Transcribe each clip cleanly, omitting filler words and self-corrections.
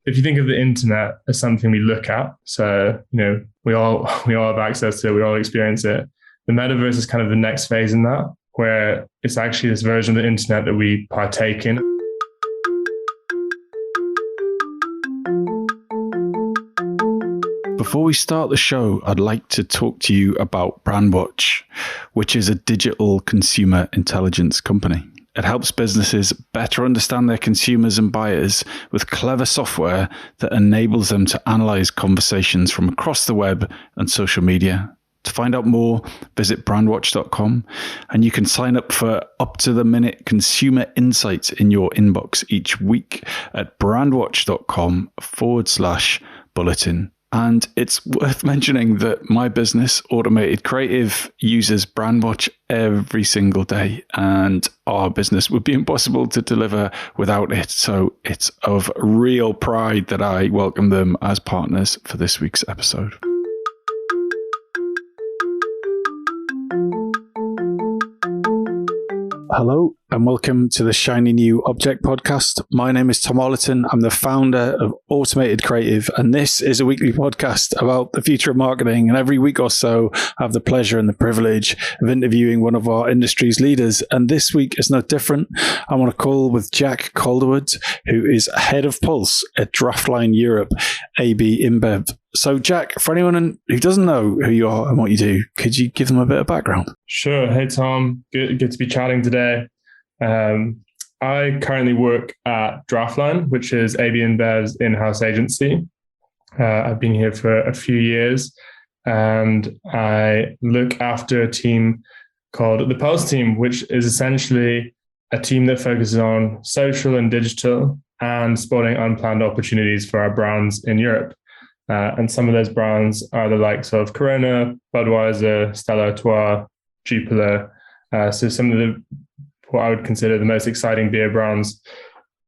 if you think of the internet as something we look at, so, we all have access to it, we all experience it. The metaverse is kind of the next phase in that, where it's actually this version of the internet that we partake in. Before we start the show, I'd like to talk to you about Brandwatch, which is a digital consumer intelligence company. It helps businesses better understand their consumers and buyers with clever software that enables them to analyze conversations from across the web and social media. To find out more, visit brandwatch.com, and you can sign up for up-to-the-minute consumer insights in your inbox each week at brandwatch.com/bulletin. And it's worth mentioning that my business, Automated Creative, uses Brandwatch every single day, and our business would be impossible to deliver without it. So it's of real pride that I welcome them as partners for this week's episode. Hello and welcome to the Shiny New Object podcast. My name is Tom Ollerton. I'm the founder of Automated Creative, and this is a weekly podcast about the future of marketing. And every week or so, I have the pleasure and the privilege of interviewing one of our industry's leaders. And this week is no different. I'm on a call with Jack Calderwood, who is head of Pulse at draftLine Europe, AB InBev. So, Jack, for anyone who doesn't know who you are and what you do, could you give them a bit of background? Sure. Hey, Tom. Good to be chatting today. I currently work at draftLine, which is AB InBev's in-house agency. I've been here for a few years, and I look after a team called the Pulse team, which is essentially a team that focuses on social and digital and spotting unplanned opportunities for our brands in Europe. And some of those brands are the likes of Corona, Budweiser, Stella Artois, Jupiler. So some of what I would consider the most exciting beer brands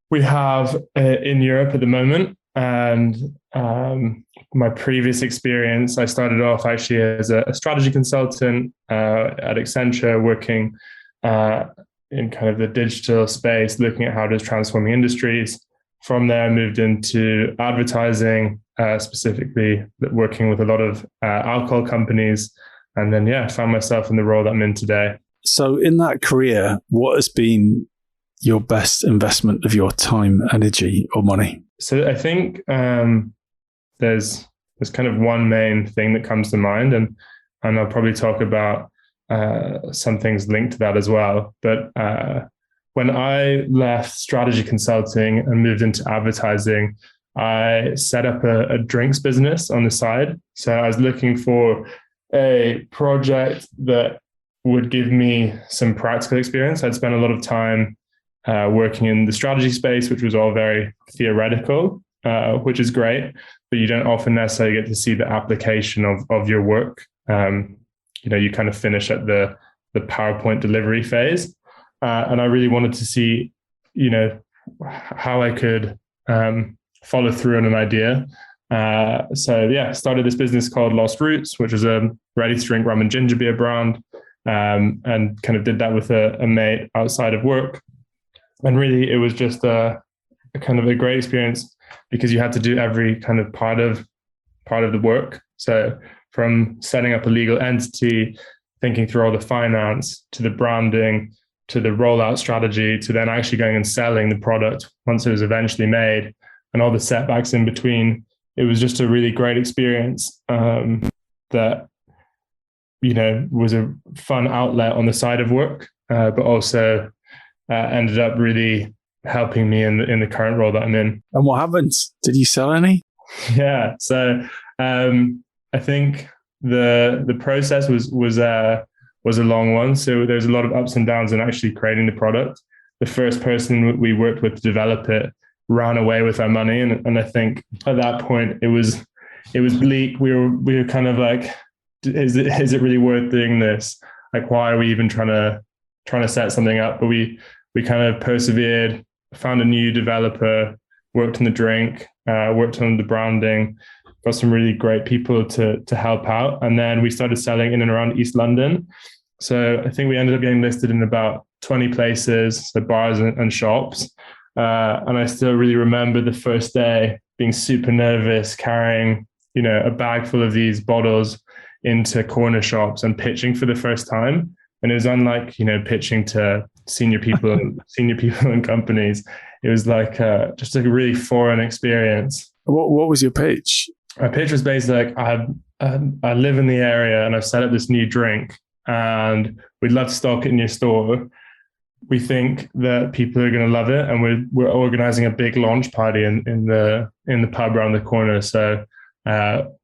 we have in Europe at the moment. And my previous experience, I started off actually as a strategy consultant at Accenture, working in kind of the digital space, looking at how it is transforming industries. From there, I moved into advertising, specifically working with a lot of alcohol companies. And then, found myself in the role that I'm in today. So in that career, what has been your best investment of your time, energy, or money? So I think there's kind of one main thing that comes to mind, and I'll probably talk about some things linked to that as well. But when I left strategy consulting and moved into advertising, I set up a drinks business on the side. So I was looking for a project that would give me some practical experience. I'd spent a lot of time working in the strategy space, which was all very theoretical, which is great, but you don't often necessarily get to see the application of your work. You kind of finish at the PowerPoint delivery phase. And I really wanted to see, how I could follow through on an idea. Started this business called Lost Roots, which is a ready-to-drink rum and ginger beer brand. And kind of did that with a mate outside of work. And really, it was just a kind of a great experience because you had to do every kind of part of the work. So from setting up a legal entity, thinking through all the finance, to the branding, to the rollout strategy, to then actually going and selling the product once it was eventually made, and all the setbacks in between. It was just a really great experience that was a fun outlet on the side of work, but also ended up really helping me in the current role that I'm in. And what happened? Did you sell any? Yeah. So I think the process was a long one. So there's a lot of ups and downs in actually creating the product. The first person we worked with to develop it ran away with our money, and I think at that point it was bleak. We were kind of like, is it really worth doing this? Like, why are we even trying to set something up? But we kind of persevered, found a new developer, worked on the drink, worked on the branding, got some really great people to help out. And then we started selling in and around East London. So I think we ended up getting listed in about 20 places, so bars and shops. And I still really remember the first day being super nervous, carrying, a bag full of these bottles into corner shops and pitching for the first time. And it was unlike, pitching to senior people in companies. It was like just a really foreign experience. What was your pitch? My pitch was basically like, I live in the area and I've set up this new drink and we'd love to stock it in your store. We think that people are going to love it, and we're organizing a big launch party in the pub around the corner. So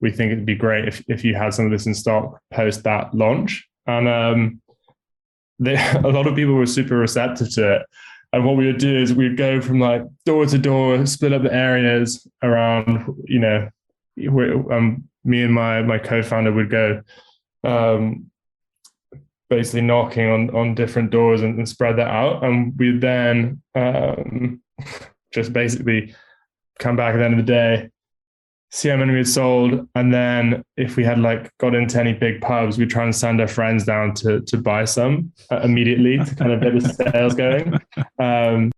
we think it'd be great if you had some of this in stock post that launch. And a lot of people were super receptive to it. And what we would do is we'd go from like door to door, split up the areas around, me and my co-founder would go basically knocking on different doors and spread that out. And we'd then just basically come back at the end of the day, see how many we had sold. And then if we had got into any big pubs, we'd try and send our friends down to buy some immediately to kind of get the sales going.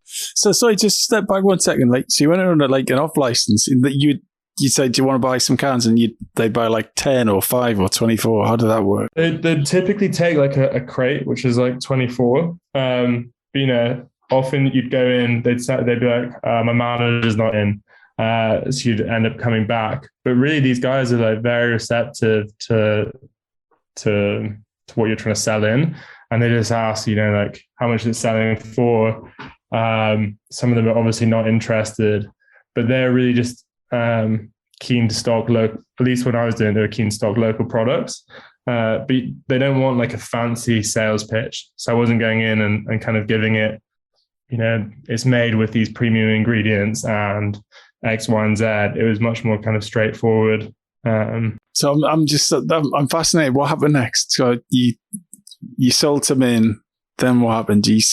So sorry, just step back 1 second. So you went on an off license that you said, do you want to buy some cans? And they'd buy 10 or 5 or 24. How did that work? They'd typically take a crate, which is 24. But, often you'd go in, they'd be like, my manager's not in. So you'd end up coming back. But really these guys are very receptive to what you're trying to sell in. And they just ask, how much it's selling for. Some of them are obviously not interested, but they're really just keen to stock local. At least when I was doing it, they were keen to stock local products. But they don't want a fancy sales pitch. So I wasn't going in and kind of giving it, it's made with these premium ingredients and X, Y, and Z. It was much more kind of straightforward. So I'm fascinated. What happened next? So you sold some in. Then what happened? Did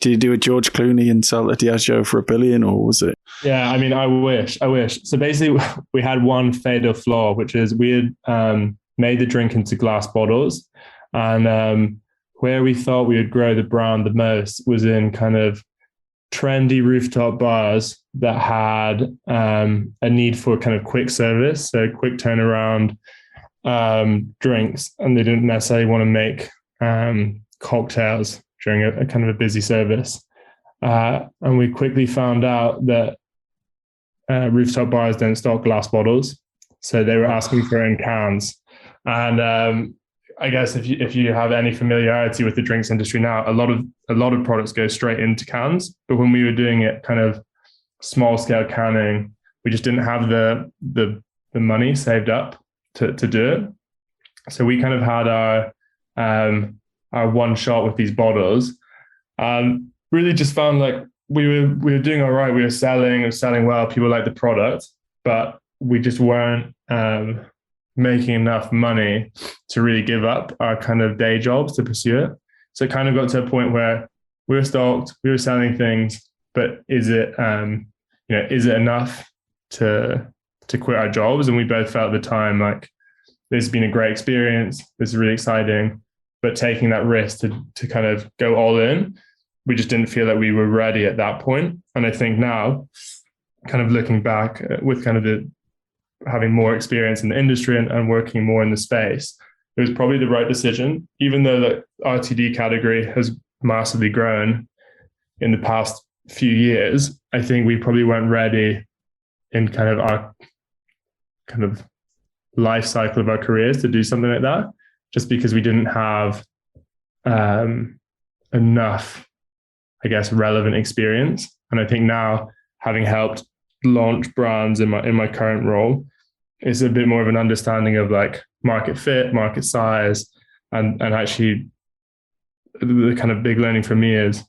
you do a George Clooney and sell a Diageo for $1 billion, or was it? Yeah, I mean, I wish. So basically we had one fatal flaw, which is we had made the drink into glass bottles. And where we thought we would grow the brand the most was in kind of trendy rooftop bars that had a need for kind of quick service, so quick turnaround drinks. And they didn't necessarily want to make cocktails during a kind of a busy service. And we quickly found out that rooftop bars don't stock glass bottles. So they were asking for in cans. And I guess if you have any familiarity with the drinks industry now, a lot of products go straight into cans. But when we were doing it kind of small scale canning, we just didn't have the money saved up to do it. So we kind of had our one shot with these bottles. Really just found we were doing all right. We were selling well. People liked the product, but we just weren't making enough money to really give up our kind of day jobs to pursue it. So it kind of got to a point where we were stocked, we were selling things, but is it enough to quit our jobs? And we both felt at the time this has been a great experience. This is really exciting, but taking that risk to kind of go all in, we just didn't feel that we were ready at that point. And I think now, kind of looking back with kind of having more experience in the industry and working more in the space, it was probably the right decision, even though the RTD category has massively grown in the past few years. I think we probably weren't ready in kind of our kind of life cycle of our careers to do something like that, just because we didn't have enough, I guess, relevant experience. And I think now, having helped launch brands in my current role, is a bit more of an understanding of market fit, market size, and actually the kind of big learning for me is,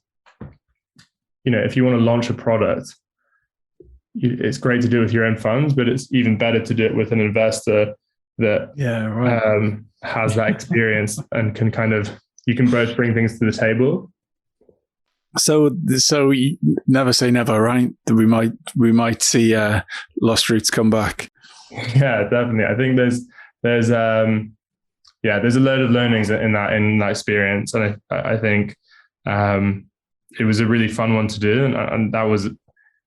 if you want to launch a product, it's great to do it with your own funds, but it's even better to do it with an investor that has that experience and can you can both bring things to the table. So never say never, right? We might see Lost Roots come back. Yeah, definitely. I think there's a load of learnings in that experience, and I think it was a really fun one to do, and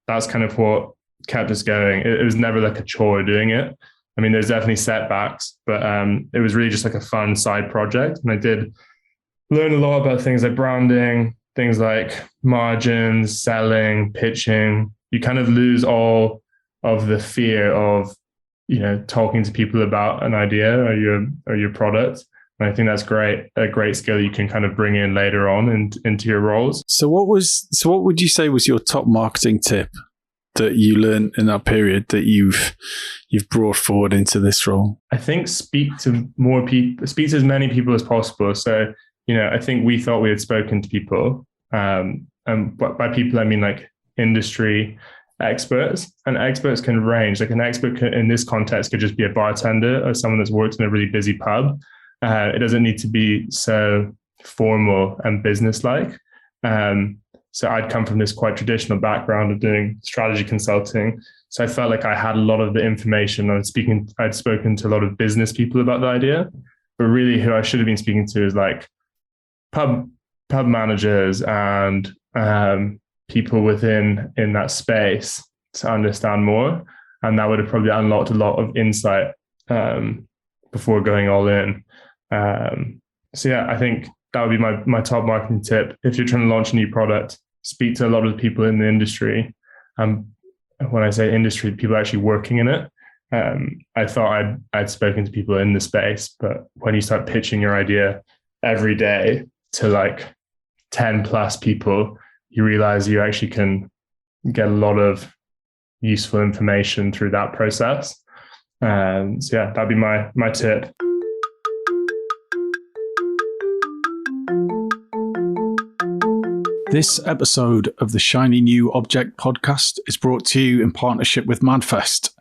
that's kind of what kept us going. It was never like a chore doing it. I mean, there's definitely setbacks, but it was really just like a fun side project. And I did learn a lot about things like branding, things like margins, selling, pitching. You kind of lose all of the fear of, talking to people about an idea or your product. And I think that's a great skill you can kind of bring in later on into your roles. So what would you say was your top marketing tip that you learned in that period that you've brought forward into this role? I think speak to more people, speak to as many people as possible. So, I think we thought we had spoken to people, and by people, I mean like industry experts, and experts can range. Like an expert in this context could just be a bartender or someone that's worked in a really busy pub. It doesn't need to be so formal and business-like. So I'd come from this quite traditional background of doing strategy consulting. So I felt like I had a lot of the information. I'd spoken to a lot of business people about the idea, but really who I should have been speaking to is like pub managers and people in that space to understand more. And that would have probably unlocked a lot of insight before going all in. So yeah, I think that would be my top marketing tip. If you're trying to launch a new product, speak to a lot of the people in the industry. When I say industry, people actually working in it. I thought I'd spoken to people in the space, but when you start pitching your idea every day to like 10 plus people, you realize you actually can get a lot of useful information through that process. So yeah, that'd be my tip. This episode of the Shiny New Object podcast is brought to you in partnership with Madfest.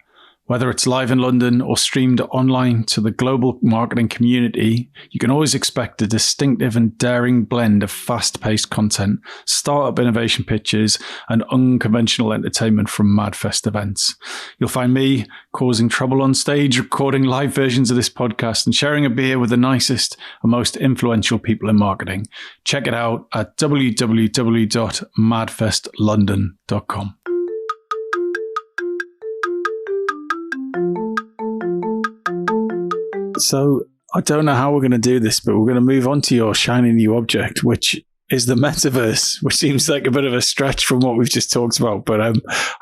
Whether it's live in London or streamed online to the global marketing community, you can always expect a distinctive and daring blend of fast-paced content, startup innovation pitches, and unconventional entertainment from Madfest events. You'll find me causing trouble on stage, recording live versions of this podcast, and sharing a beer with the nicest and most influential people in marketing. Check it out at www.madfestlondon.com. So I don't know how we're going to do this, but we're going to move on to your shiny new object, which is the metaverse, which seems like a bit of a stretch from what we've just talked about, but I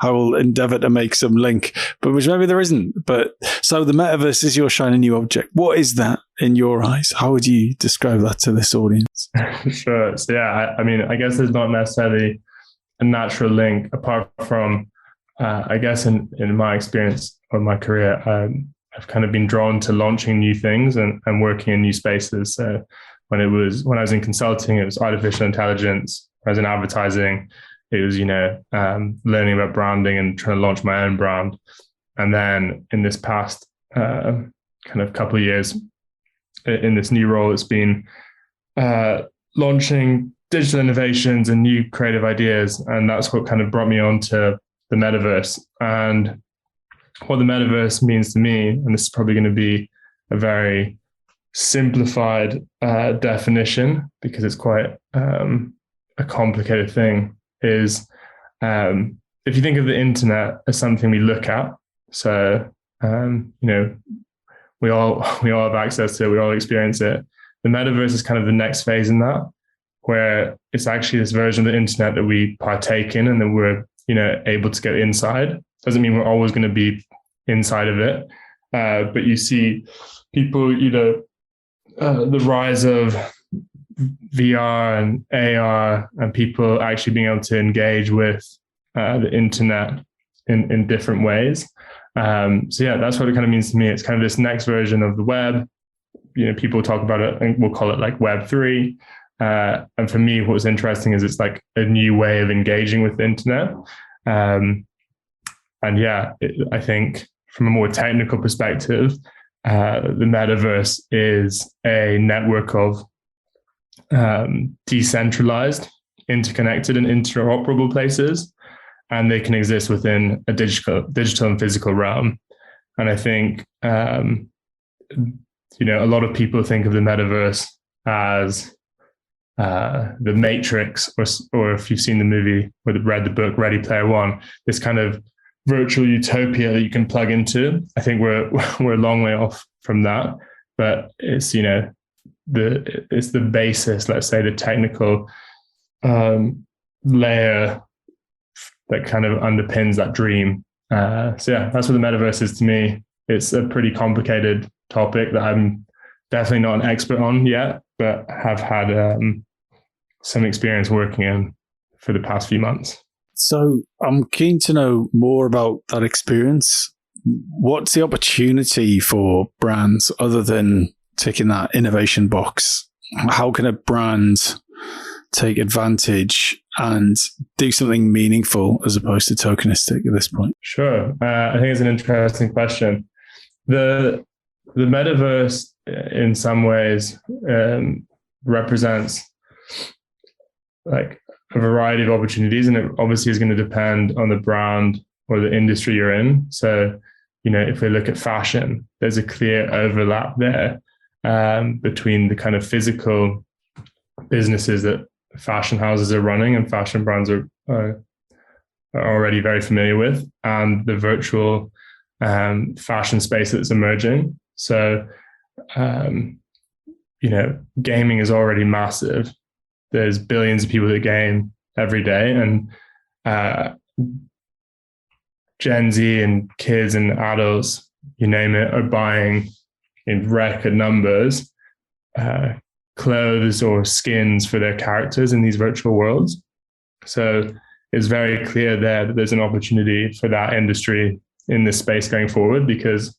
will endeavor to make some link, but which maybe there isn't. But so the metaverse is your shiny new object. What is that in your eyes? How would you describe that to this audience? Sure. So yeah, I mean, I guess there's not necessarily a natural link apart from, I guess in my experience or my career, I've kind of been drawn to launching new things and working in new spaces. So when I was in consulting, it was artificial intelligence. When I was in advertising, it was, learning about branding and trying to launch my own brand. And then in this past kind of couple of years in this new role, it's been launching digital innovations and new creative ideas. And that's what kind of brought me on to the metaverse. And what the metaverse means to me, and this is probably going to be a very simplified definition because it's quite a complicated thing, is if you think of the internet as something we look at, so we all have access to it, we all experience it. The metaverse is kind of the next phase in that, where it's actually this version of the internet that we partake in and then we're able to get inside. Doesn't mean we're always going to be inside of it, but you see people, the rise of VR and AR and people actually being able to engage with the internet in different ways. So yeah, that's what it kind of means to me. It's kind of this next version of the web. People talk about it and we'll call it like Web3. And for me, what's interesting is it's like a new way of engaging with the internet. And yeah, I think from a more technical perspective, the metaverse is a network of decentralized, interconnected, and interoperable places, and they can exist within a digital and physical realm. And I think a lot of people think of the metaverse as the Matrix, or if you've seen the movie or read the book Ready Player One, this kind of virtual utopia that you can plug into. I think we're a long way off from that, but it's, you know, it's the basis, let's say, the technical layer that kind of underpins that dream. So yeah, that's what the metaverse is to me. It's a pretty complicated topic that I'm definitely not an expert on yet, but have had some experience working in for the past few months. So I'm keen to know more about that experience. What's the opportunity for brands other than ticking that innovation box? How can a brand take advantage and do something meaningful as opposed to tokenistic at this point? Sure. I think it's an interesting question. The metaverse in some ways represents like a variety of opportunities, and it obviously is going to depend on the brand or the industry you're in. So, you know, if we look at fashion, there's a clear overlap there between the kind of physical businesses that fashion houses are running and fashion brands are already very familiar with, and the virtual fashion space that's emerging. So, you know, gaming is already massive. There's billions of people that game every day, and Gen Z and kids and adults, you name it, are buying in record numbers clothes or skins for their characters in these virtual worlds. So it's very clear there that there's an opportunity for that industry in this space going forward, because,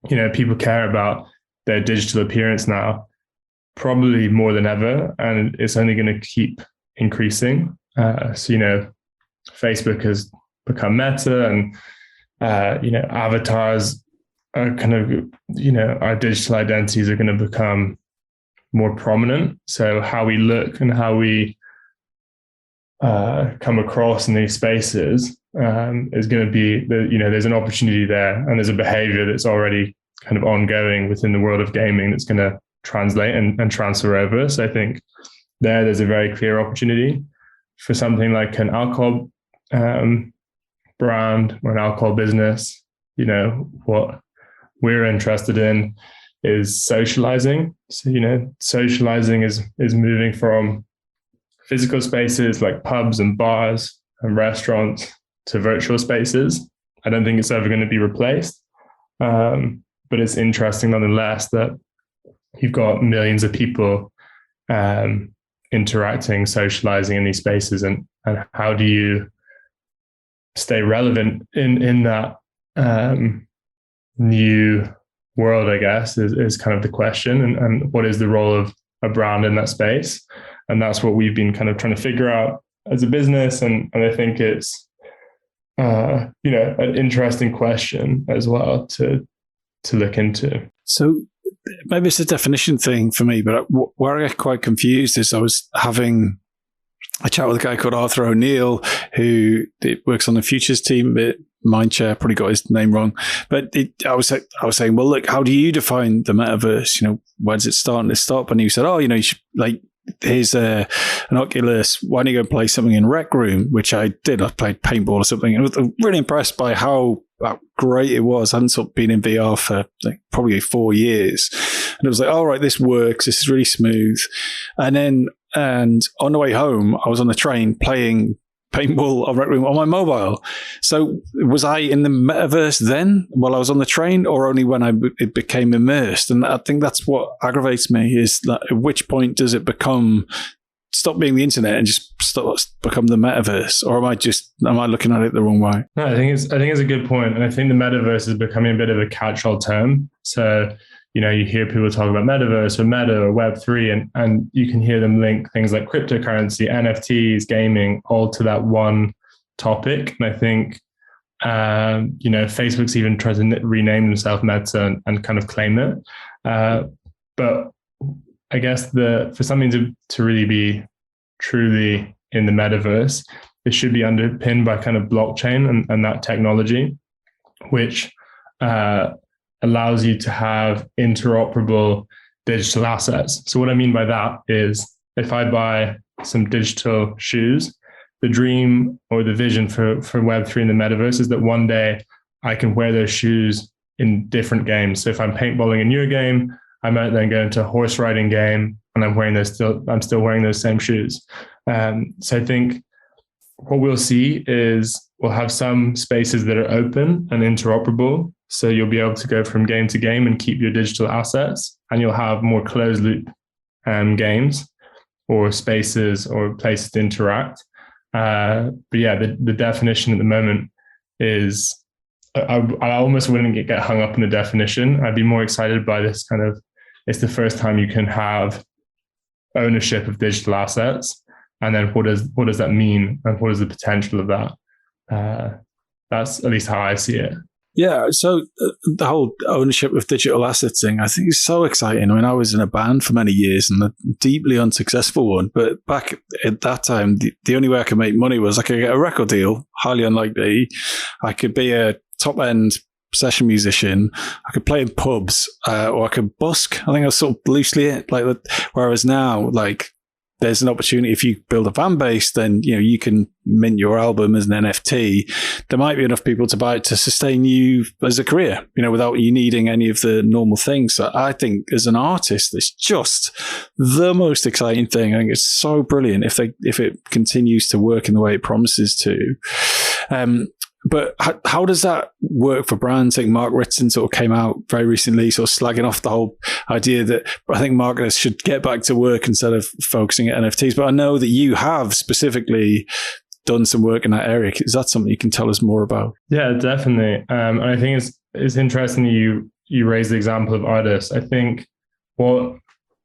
you know, people care about their digital appearance now, probably more than ever, and it's only going to keep increasing. So, you know, Facebook has become Meta, and, you know, avatars are kind of, you know, our digital identities are going to become more prominent. So how we look and how we come across in these spaces is going to be, you know, there's an opportunity there, and there's a behavior that's already kind of ongoing within the world of gaming that's going to translate and transfer over. So I think there's a very clear opportunity for something like an alcohol brand or an alcohol business. You know, what we're interested in is socializing. So, you know, socializing is moving from physical spaces like pubs and bars and restaurants to virtual spaces. I don't think it's ever going to be replaced. But it's interesting nonetheless that you've got millions of people interacting, socializing in these spaces, and how do you stay relevant in that new world, I guess, is kind of the question, and what is the role of a brand in that space? And that's what we've been kind of trying to figure out as a business, and I think it's you know, an interesting question as well to look into. So maybe it's a definition thing for me, but where I get quite confused is I was having a chat with a guy called Arthur O'Neill, who works on the futures team at Mindshare. Probably got his name wrong, but I was saying, well, look, how do you define the metaverse? You know, where does it start and it stop? And he said, oh, you know, you should, like, here's an Oculus. Why don't you go play something in Rec Room? Which I did. I played paintball or something. I was really impressed by how great it was. I hadn't sort of been in VR for like probably 4 years, and it was like, all right, this works. This is really smooth. And on the way home, I was on the train playing paintball on Rec Room on my mobile. So was I in the metaverse then while I was on the train, or only when it became immersed? And I think that's what aggravates me, is that at which point does it stop being the internet and just become the metaverse? Or am I looking at it the wrong way? No, I think it's a good point. And I think the metaverse is becoming a bit of a catch-all term. So, you know, you hear people talk about metaverse or meta or Web3, and you can hear them link things like cryptocurrency, NFTs, gaming, all to that one topic. And I think, you know, Facebook's even tried to rename themselves Meta and kind of claim it. But I guess for something to really be truly in the metaverse, it should be underpinned by kind of blockchain and that technology, which allows you to have interoperable digital assets. So what I mean by that is, if I buy some digital shoes the dream or the vision for Web3 in the metaverse is that one day I can wear those shoes in different games. So if I'm paintballing in your game, I might then go into a horse riding game and I'm still wearing those same shoes. So I think what we'll see is we'll have some spaces that are open and interoperable. So you'll be able to go from game to game and keep your digital assets, and you'll have more closed loop games or spaces or places to interact. But yeah, the definition at the moment is, I almost wouldn't get hung up in the definition. I'd be more excited by this kind of, it's the first time you can have ownership of digital assets. And then what does that mean? And what is the potential of that? That's at least how I see it. Yeah, so the whole ownership of digital assets thing, I think is so exciting. I mean, I was in a band for many years and a deeply unsuccessful one. But back at that time, the only way I could make money was I could get a record deal, highly unlikely. I could be a top-end session musician. I could play in pubs, or I could busk. I think that's sort of loosely it. Like, whereas now, like, there's an opportunity. If you build a fan base, then you can mint your album as an NFT. There might be enough people to buy it to sustain you as a career, without you needing any of the normal things. So I think as an artist, it's just the most exciting thing. I think it's so brilliant if it continues to work in the way it promises to. But how does that work for brands? I think Mark Ritson sort of came out very recently sort of slagging off the whole idea that I think marketers should get back to work instead of focusing at NFTs. But I know that you have specifically done some work in that area. Is that something you can tell us more about? Yeah, definitely. And I think it's interesting you raise the example of artists. I think what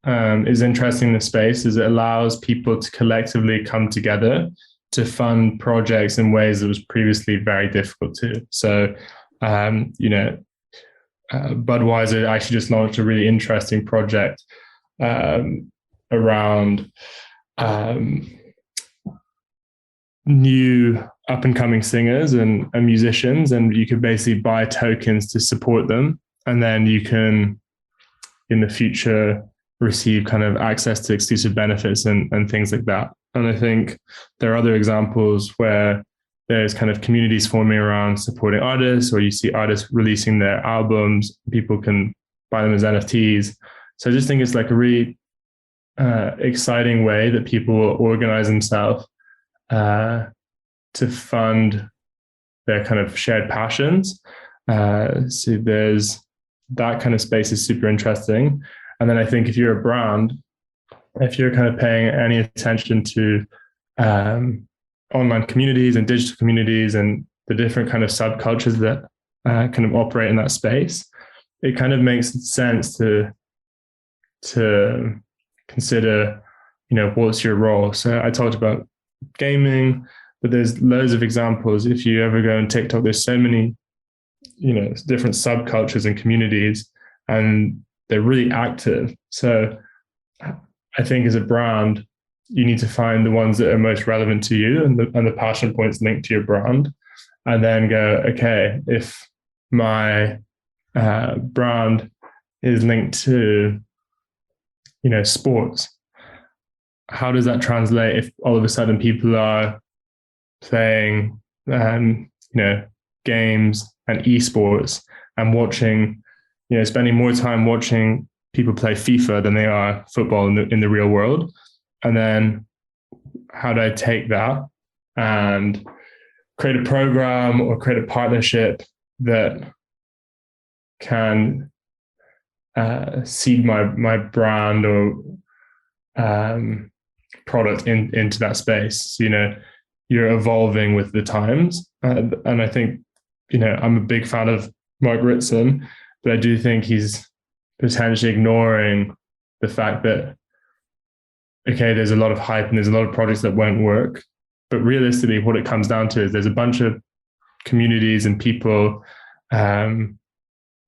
is interesting in the space is it allows people to collectively come together to fund projects in ways that was previously very difficult to. So, Budweiser actually just launched a really interesting project around new up and coming singers and musicians, and you could basically buy tokens to support them, and then you can, in the future, receive kind of access to exclusive benefits and things like that. And I think there are other examples where there's kind of communities forming around supporting artists, or you see artists releasing their albums, people can buy them as NFTs. So I just think it's like a really exciting way that people will organize themselves to fund their kind of shared passions. So there's that kind of space is super interesting. And then I think if you're a brand, if you're kind of paying any attention to online communities and digital communities and the different kind of subcultures that kind of operate in that space, it kind of makes sense to consider, what's your role. So I talked about gaming, but there's loads of examples. If you ever go on TikTok, there's so many, different subcultures and communities, and they're really active. So I think as a brand, you need to find the ones that are most relevant to you and the passion points linked to your brand, and then go, okay, if my brand is linked to, sports, how does that translate if all of a sudden people are playing, games and esports and watching, spending more time watching people play FIFA than they are football in the real world? And then how do I take that and create a program or create a partnership that can seed my brand or product into that space? So, you're evolving with the times. And I think, I'm a big fan of Mark Ritson, but I do think he's potentially ignoring the fact that, okay, there's a lot of hype and there's a lot of projects that won't work. But realistically, what it comes down to is there's a bunch of communities and people that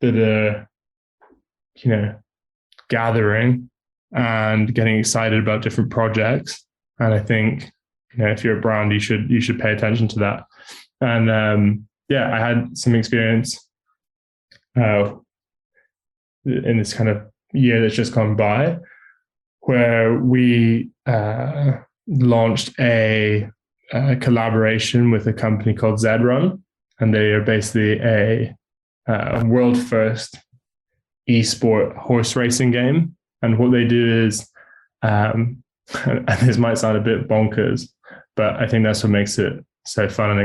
are, gathering and getting excited about different projects. And I think, if you're a brand, you should pay attention to that. And I had some experience in this kind of year that's just gone by, where we launched a collaboration with a company called Zrun, and they are basically a world first esport horse racing game. And what they do is, and this might sound a bit bonkers, but I think that's what makes it so fun and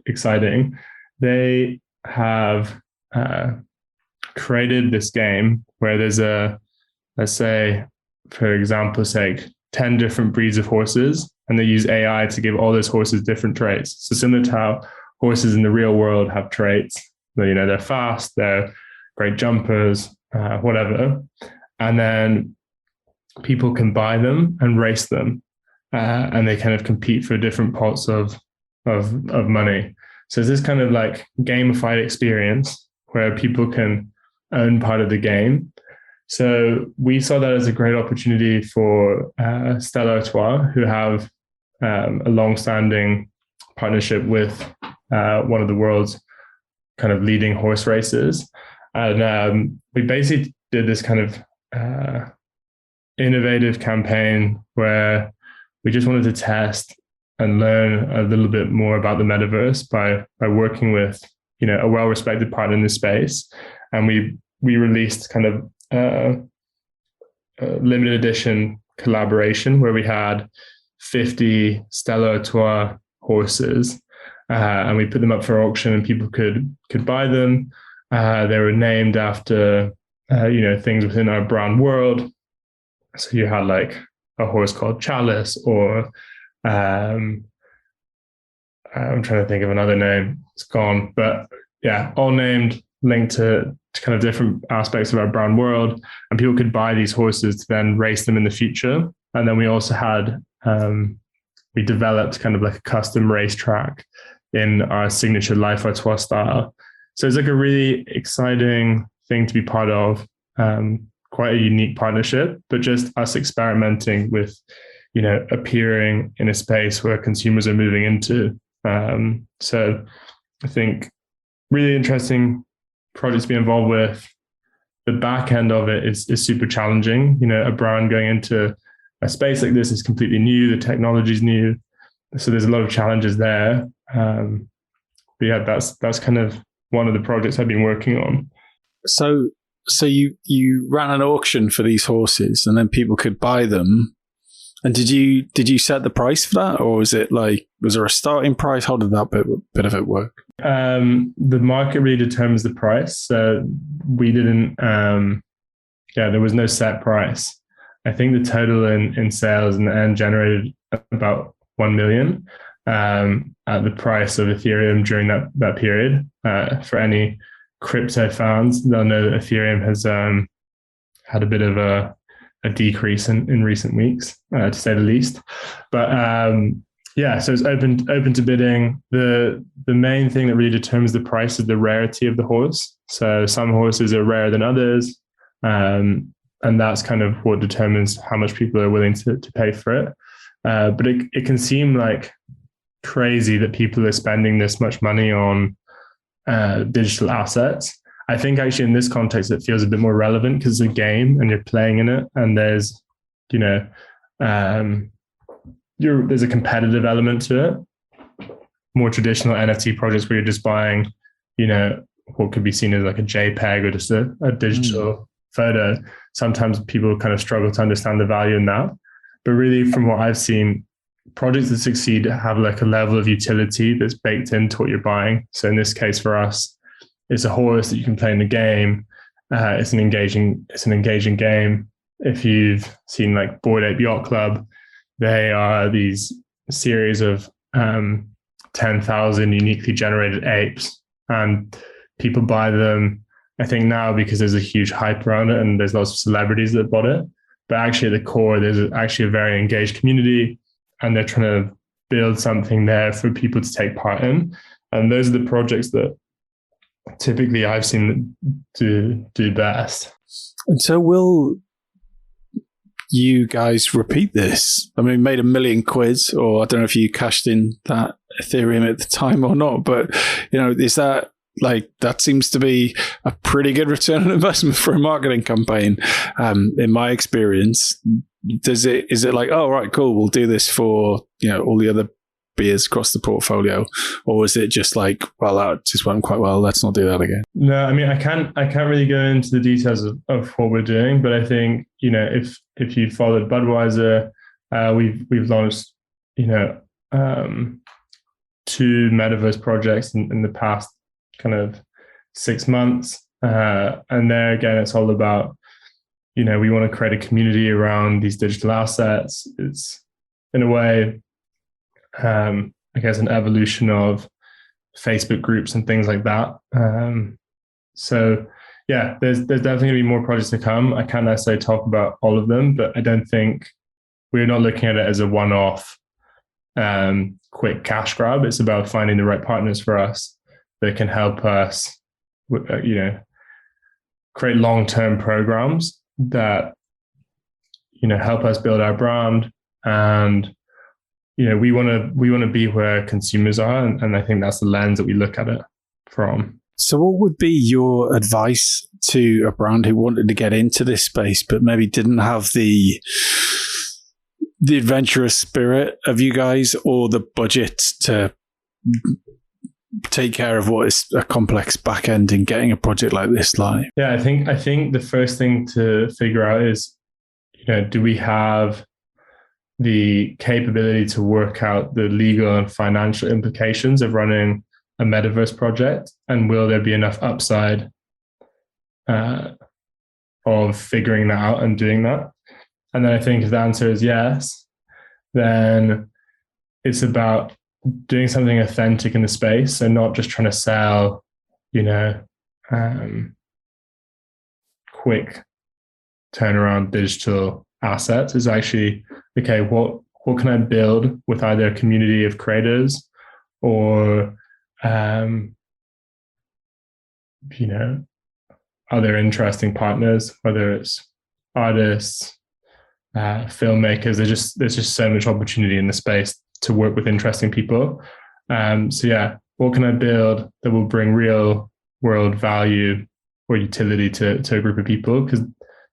exciting. They have created this game where there's let's say, for example's sake, 10 different breeds of horses, and they use AI to give all those horses different traits. So similar to how horses in the real world have traits, they're fast, they're great jumpers, whatever. And then people can buy them and race them, and they kind of compete for different pots of money. So it's this kind of like gamified experience where people can own part of the game. So we saw that as a great opportunity for Stella Artois, who have a long-standing partnership with one of the world's kind of leading horse races. And we basically did this kind of innovative campaign where we just wanted to test and learn a little bit more about the metaverse by working with a well-respected partner in this space. And we released kind of a limited edition collaboration where we had 50 Stella Artois horses, and we put them up for auction, and people could buy them. They were named after things within our brand world. So you had like a horse called Chalice, or I'm trying to think of another name. It's gone, but yeah, all named, linked to kind of different aspects of our brand world, and people could buy these horses to then race them in the future. And then we also had we developed kind of like a custom racetrack in our signature Life Artois style. So it's like a really exciting thing to be part of. Quite a unique partnership, but just us experimenting with, appearing in a space where consumers are moving into. So I think really interesting projects to be involved with. The back end of it is super challenging. A brand going into a space like this is completely new. The technology is new. So there's a lot of challenges there. But yeah, that's kind of one of the projects I've been working on. So you ran an auction for these horses, and then people could buy them. And did you set the price for that, or was there a starting price? How did that bit of it work? The market really determines the price. So we didn't. There was no set price. I think the total in sales in the end generated about 1 million at the price of Ethereum during that period. For any crypto fans, they'll know that Ethereum has had a bit of a decrease in recent weeks, to say the least. But so it's open to bidding. The main thing that really determines the price is the rarity of the horse. So some horses are rarer than others, and that's kind of what determines how much people are willing to pay for it. But it can seem like crazy that people are spending this much money on digital assets. I think actually in this context it feels a bit more relevant because it's a game and you're playing in it, and there's there's a competitive element to it. More traditional NFT projects where you're just buying what could be seen as like a JPEG or just a digital photo, sometimes people kind of struggle to understand the value in that. But really, from what I've seen, projects that succeed have like a level of utility that's baked into what you're buying. So in this case for us, it's a horse that you can play in the game. It's an engaging game. If you've seen like Bored Ape Yacht Club, they are these series of 10,000 uniquely generated apes, and people buy them, I think now because there's a huge hype around it and there's lots of celebrities that bought it. But actually at the core, there's actually a very engaged community, and they're trying to build something there for people to take part in. And those are the projects that typically I've seen do best. And so will you guys repeat this? I mean, you made £1 million, or I don't know if you cashed in that Ethereum at the time or not, but is that that seems to be a pretty good return on investment for a marketing campaign, in my experience. Is it like, oh, right, cool, we'll do this for all the other beers across the portfolio? Or was it just like, well, that just went quite well, let's not do that again? No, I mean, I can't really go into the details of what we're doing, but I think, if you followed Budweiser, we've launched, 2 metaverse projects in the past kind of 6 months. And there again, it's all about, we want to create a community around these digital assets. It's in a way, I guess, an evolution of Facebook groups and things like that. So yeah, there's definitely going to be more projects to come. I can't necessarily talk about all of them, but I don't think we're not looking at it as a one-off quick cash grab. It's about finding the right partners for us that can help us, create long-term programs that, help us build our brand. And, we want to be where consumers are. And I think that's the lens that we look at it from. So what would be your advice to a brand who wanted to get into this space, but maybe didn't have the adventurous spirit of you guys or the budget to take care of what is a complex back end in getting a project like this live? Yeah, I think the first thing to figure out is, do we have the capability to work out the legal and financial implications of running a metaverse project, and will there be enough upside of figuring that out and doing that? And then I think if the answer is yes, then it's about doing something authentic in the space and not just trying to sell, quick turnaround digital assets. Is actually, okay, what can I build with either a community of creators or, other interesting partners, whether it's artists, filmmakers. There's just so much opportunity in the space to work with interesting people. So yeah, what can I build that will bring real world value or utility to a group of people? Because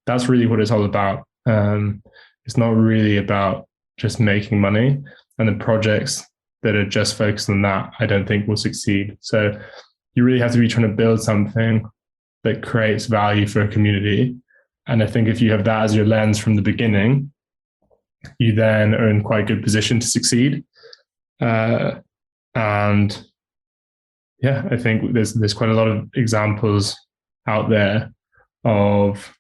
that's really what it's all about. It's not really about just making money, and the projects that are just focused on that, I don't think will succeed. So you really have to be trying to build something that creates value for a community. And I think if you have that as your lens from the beginning, you then are in quite a good position to succeed. And yeah, I think there's quite a lot of examples out there of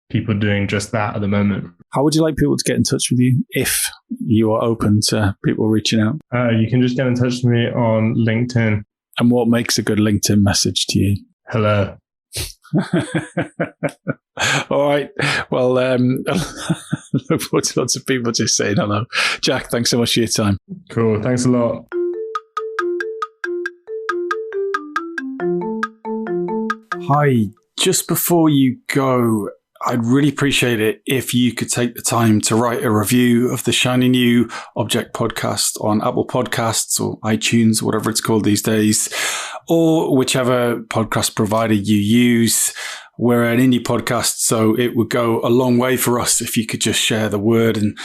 people doing just that at the moment. How would you like people to get in touch with you if you are open to people reaching out? You can just get in touch with me on LinkedIn. And what makes a good LinkedIn message to you? Hello. All right. Well, look forward to lots of people just saying hello. Jack, thanks so much for your time. Cool. Thanks a lot. Hi. Just before you go, I'd really appreciate it if you could take the time to write a review of the Shiny New Object podcast on Apple Podcasts or iTunes, whatever it's called these days, or whichever podcast provider you use. We're an indie podcast, so it would go a long way for us if you could just share the word and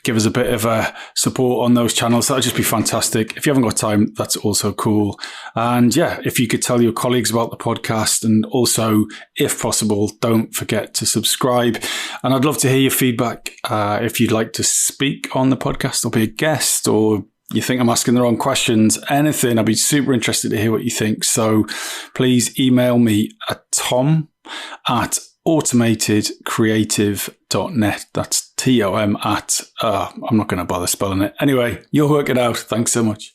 give us a bit of a support on those channels. That would just be fantastic. If you haven't got time, that's also cool. And yeah, if you could tell your colleagues about the podcast, and also, if possible, don't forget to subscribe. And I'd love to hear your feedback. If you'd like to speak on the podcast or be a guest, or you think I'm asking the wrong questions, anything, I'd be super interested to hear what you think. So please email me at tom@automatedcreative.net. That's TOM at, I'm not going to bother spelling it. Anyway, you'll work it out. Thanks so much.